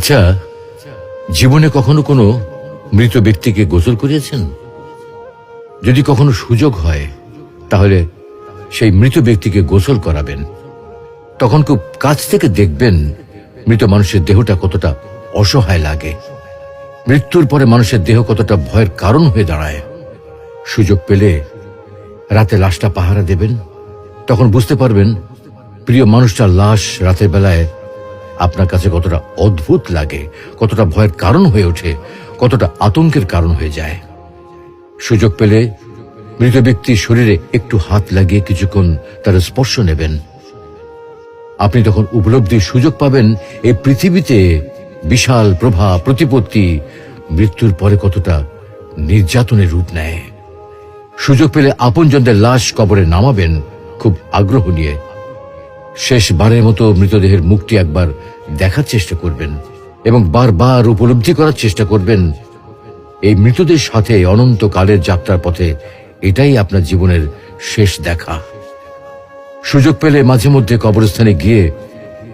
আচ্ছা, জীবনে কখনো কোনো মৃত ব্যক্তিকে গোসল করিয়েছেন? যদি কখনো সুযোগ হয় তাহলে সেই মৃত ব্যক্তিকে গোসল করাবেন। তখন খুব কাছ থেকে দেখবেন মৃত মানুষের দেহটা কতটা অসহায় লাগে, মৃত্যুর পরে মানুষের দেহ কতটা ভয়ের কারণ হয়ে দাঁড়ায়। সুযোগ পেলে রাতে লাশটা পাহারা দেবেন, তখন বুঝতে পারবেন প্রিয় মানুষটার লাশ রাতের বেলায় আপনার কাছে কতটা অদ্ভুত লাগে, কতটা ভয়ের কারণ হয়ে ওঠে, কতটা আতঙ্কের কারণ হয়ে যায়। সুযোগ পেলে মৃত ব্যক্তির শরীরে একটু হাত লাগিয়ে কিছুক্ষণ তার স্পর্শ নেবেন। আপনি তখন উপলব্ধির সুযোগ পাবেন এই পৃথিবীতে বিশাল প্রভাব প্রতিপত্তি মৃত্যুর পরে কতটা নির্যাতনের রূপ নেয়। সুযোগ পেলে আপনজনদের লাশ কবরে নামাবেন খুব আগ্রহ নিয়ে। শেষবারের মতো মৃতদেহের মুখটি একবার দেখার চেষ্টা করবেন এবং বারবার উপলব্ধি করার চেষ্টা করবেন এই মৃতদের সাথে অনন্তকালের যাত্রার পথে এটাই আপনার জীবনের শেষ দেখা। সুযোগ পেলে মাঝে মধ্যে কবরস্থানে গিয়ে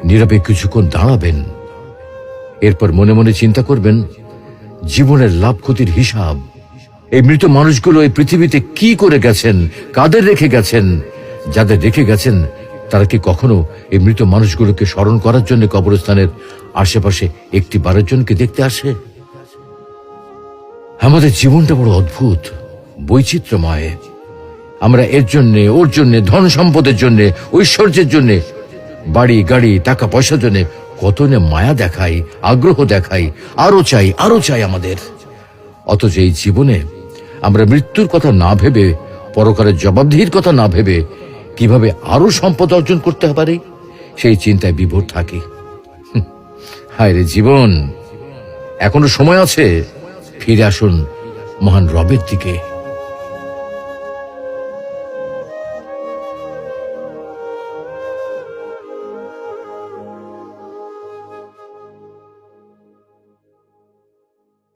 নীরবে কিছুক্ষণ দাঁড়াবেন। এরপর মনে মনে চিন্তা করবেন জীবনের লাভ ক্ষতির হিসাব। এই মৃত মানুষগুলো এই পৃথিবীতে কি করে গেছেন, কাদের রেখে গেছেন। যাদের রেখে গেছেন তারা কি কখনো এই মৃত মানুষগুলোকে স্মরণ করার জন্য কবরস্থানের আশেপাশে একটি বারের জনকে দেখতে আসে? আমাদের জীবনটা বড় অদ্ভুত, বৈচিত্র্যময়। আমরা এর জন্যে, ওর জন্যে, ধন সম্পদের জন্যে, ঐশ্বর্যের জন্যে, বাড়ি গাড়ি টাকা পয়সার জন্যে কত না মায়া দেখাই, আগ্রহ দেখাই, আরো চাই আমাদের। অথচ এই জীবনে আমরা মৃত্যুর কথা না ভেবে, পরকালের জবাবদিহির কথা না ভেবে কিভাবে আরো সম্পদ অর্জন করতে পারি সেই চিন্তায় বিভোর থাকি। হায় রে জীবন, এখনো সময় আছে, ফিরে আসুন মহান রবের দিকে।